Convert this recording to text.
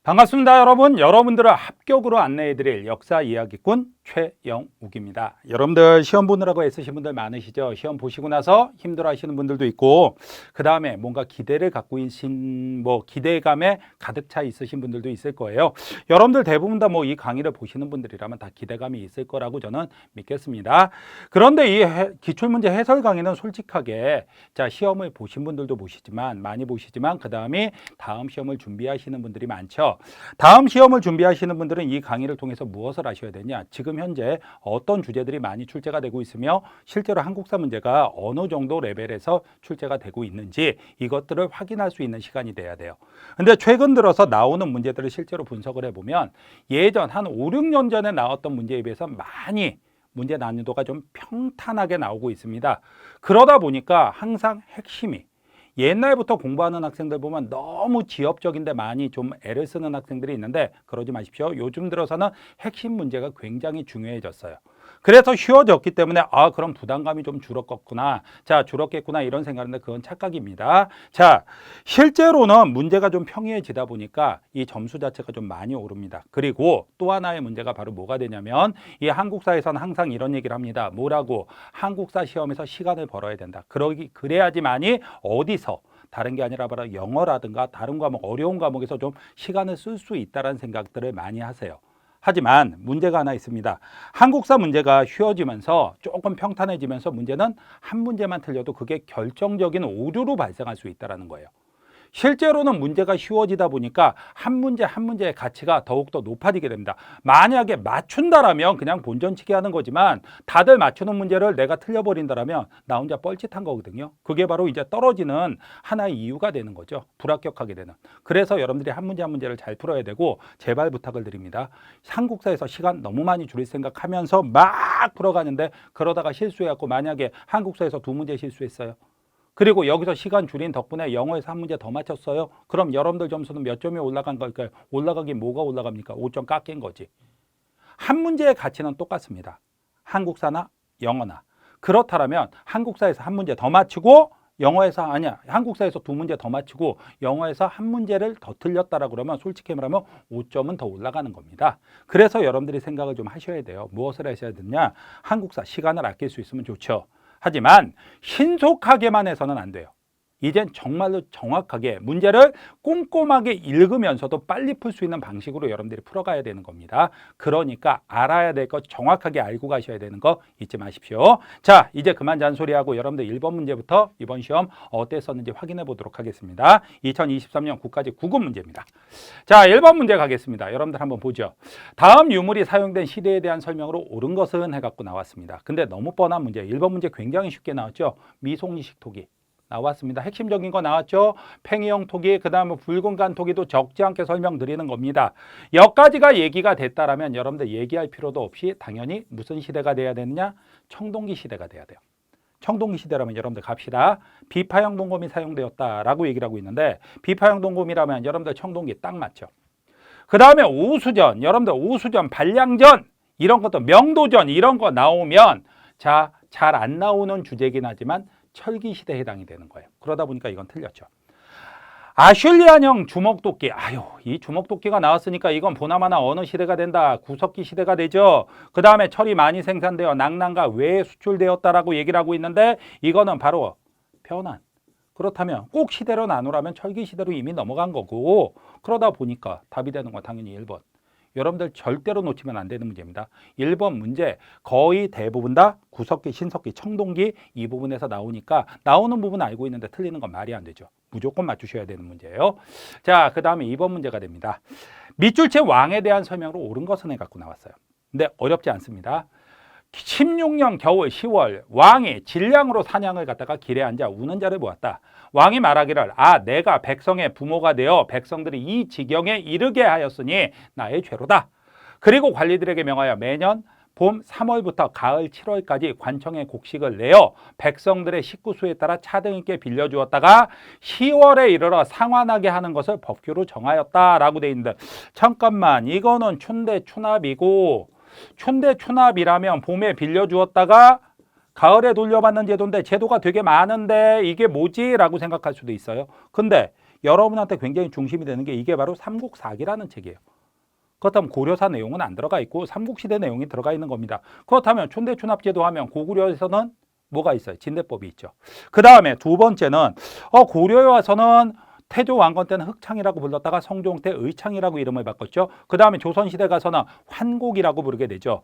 반갑습니다, 여러분. 여러분들을 합격으로 안내해드릴 역사 이야기꾼 최영욱입니다. 여러분들 시험 보느라고 애쓰신 분들 많으시죠? 시험 보시고 나서 힘들어하시는 분들도 있고, 그 다음에 뭔가 기대를 갖고 계신 기대감에 가득 차 있으신 분들도 있을 거예요. 여러분들 대부분 다 이 강의를 보시는 분들이라면 다 기대감이 있을 거라고 저는 믿겠습니다. 그런데 이 기출문제 해설 강의는 솔직하게 시험을 보신 분들도 보시지만 많이 보시지만 그 다음에 다음 시험을 준비하시는 분들이 많죠. 다음 시험을 준비하시는 분들은 이 강의를 통해서 무엇을 아셔야 되냐? 지금 현재 어떤 주제들이 많이 출제가 되고 있으며 실제로 한국사 문제가 어느 정도 레벨에서 출제가 되고 있는지 이것들을 확인할 수 있는 시간이 돼야 돼요. 근데 최근 들어서 나오는 문제들을 실제로 분석을 해보면 예전 한 5, 6년 전에 나왔던 문제에 비해서 많이 문제 난이도가 좀 평탄하게 나오고 있습니다. 그러다 보니까 항상 핵심이 옛날부터 공부하는 학생들 보면 너무 지엽적인데 많이 좀 애를 쓰는 학생들이 있는데 그러지 마십시오. 요즘 들어서는 핵심 문제가 굉장히 중요해졌어요. 그래서 쉬워졌기 때문에 그럼 부담감이 좀 줄었겠구나. 줄었겠구나 이런 생각인데 그건 착각입니다. 실제로는 문제가 좀 평이해지다 보니까 이 점수 자체가 좀 많이 오릅니다. 그리고 또 하나의 문제가 바로 뭐가 되냐면 이 한국사에서는 항상 이런 얘기를 합니다. 뭐라고? 한국사 시험에서 시간을 벌어야 된다. 그래야지만이 어디서 다른 게 아니라 바로 영어라든가 다른 과목, 어려운 과목에서 좀 시간을 쓸 수 있다는 생각들을 많이 하세요. 하지만 문제가 하나 있습니다. 한국사 문제가 쉬워지면서 조금 평탄해지면서 문제는 한 문제만 틀려도 그게 결정적인 오류로 발생할 수 있다는 거예요. 실제로는 문제가 쉬워지다 보니까 한 문제 한 문제의 가치가 더욱더 높아지게 됩니다. 만약에 맞춘다라면 그냥 본전치기 하는 거지만 다들 맞추는 문제를 내가 틀려버린다라면 나 혼자 뻘짓한 거거든요. 그게 바로 이제 떨어지는 하나의 이유가 되는 거죠. 불합격하게 되는. 그래서 여러분들이 한 문제 한 문제를 잘 풀어야 되고 제발 부탁을 드립니다. 한국사에서 시간 너무 많이 줄일 생각하면서 막 풀어가는데 그러다가 실수해갖고 만약에 한국사에서 2문제 실수했어요. 그리고 여기서 시간 줄인 덕분에 영어에서 한 문제 더 맞췄어요. 그럼 여러분들 점수는 몇 점이 올라간 걸까요? 올라가긴 뭐가 올라갑니까? 5점 깎인 거지. 한 문제의 가치는 똑같습니다. 한국사나 영어나. 그렇다면 한국사에서 한 문제 더 맞추고 한국사에서 2문제 더 맞추고 영어에서 한 문제를 더 틀렸다라 그러면 솔직히 말하면 5점은 더 올라가는 겁니다. 그래서 여러분들이 생각을 좀 하셔야 돼요. 무엇을 하셔야 되냐? 한국사 시간을 아낄 수 있으면 좋죠. 하지만 신속하게만 해서는 안 돼요. 이젠 정말로 정확하게 문제를 꼼꼼하게 읽으면서도 빨리 풀 수 있는 방식으로 여러분들이 풀어가야 되는 겁니다. 그러니까 알아야 될 것 정확하게 알고 가셔야 되는 거 잊지 마십시오. 이제 그만 잔소리하고 여러분들 1번 문제부터 이번 시험 어땠었는지 확인해 보도록 하겠습니다. 2023년 국가직 9급 문제입니다. 1번 문제 가겠습니다. 여러분들 한번 보죠. 다음 유물이 사용된 시대에 대한 설명으로 옳은 것은 해갖고 나왔습니다. 근데 너무 뻔한 문제. 1번 문제 굉장히 쉽게 나왔죠. 미송리식 토기. 나왔습니다. 핵심적인 거 나왔죠. 팽이형 토기, 그 다음에 붉은간 토기도 적지 않게 설명드리는 겁니다. 여기까지가 얘기가 됐다라면 여러분들 얘기할 필요도 없이 당연히 무슨 시대가 돼야 되느냐? 청동기 시대가 돼야 돼요. 청동기 시대라면 여러분들 갑시다. 비파형 동검이 사용되었다라고 얘기를 하고 있는데 비파형 동검이라면 여러분들 청동기 딱 맞죠. 그 다음에 오수전, 여러분들 오수전, 반량전 이런 것도 명도전 이런 거 나오면 잘 안 나오는 주제긴 하지만 철기 시대에 해당이 되는 거예요. 그러다 보니까 이건 틀렸죠. 아슐리안형 주먹도끼. 이 주먹도끼가 나왔으니까 이건 보나마나 어느 시대가 된다. 구석기 시대가 되죠. 그 다음에 철이 많이 생산되어 낙랑과 외에 수출되었다라고 얘기를 하고 있는데 이거는 바로 변환. 그렇다면 꼭 시대로 나누라면 철기 시대로 이미 넘어간 거고 그러다 보니까 답이 되는 건 당연히 1번. 여러분들 절대로 놓치면 안 되는 문제입니다. 1번 문제 거의 대부분 다 구석기, 신석기, 청동기 이 부분에서 나오니까 나오는 부분은 알고 있는데 틀리는 건 말이 안 되죠. 무조건 맞추셔야 되는 문제예요. 그 다음에 2번 문제가 됩니다. 밑줄체 왕에 대한 설명으로 옳은 것은 해갖고 나왔어요. 근데 어렵지 않습니다. 16년 겨울 10월 왕이 질량으로 사냥을 갔다가 길에 앉아 우는 자를 보았다. 왕이 말하기를 내가 백성의 부모가 되어 백성들이 이 지경에 이르게 하였으니 나의 죄로다. 그리고 관리들에게 명하여 매년 봄 3월부터 가을 7월까지 관청에 곡식을 내어 백성들의 식구수에 따라 차등있게 빌려주었다가 10월에 이르러 상환하게 하는 것을 법규로 정하였다라고 돼 있는데 잠깐만 이거는 춘대추납이고 춘대추납이라면 봄에 빌려주었다가 가을에 돌려받는 제도인데 제도가 되게 많은데 이게 뭐지? 라고 생각할 수도 있어요. 근데 여러분한테 굉장히 중심이 되는 게 이게 바로 삼국사기라는 책이에요. 그렇다면 고려사 내용은 안 들어가 있고 삼국시대 내용이 들어가 있는 겁니다. 그렇다면 촌대촌합제도 하면 고구려에서는 뭐가 있어요? 진대법이 있죠. 그 다음에 두 번째는 고려에 와서는 태조 왕건 때는 흑창이라고 불렀다가 성종 때 의창이라고 이름을 바꿨죠. 그 다음에 조선시대 가서는 환곡이라고 부르게 되죠.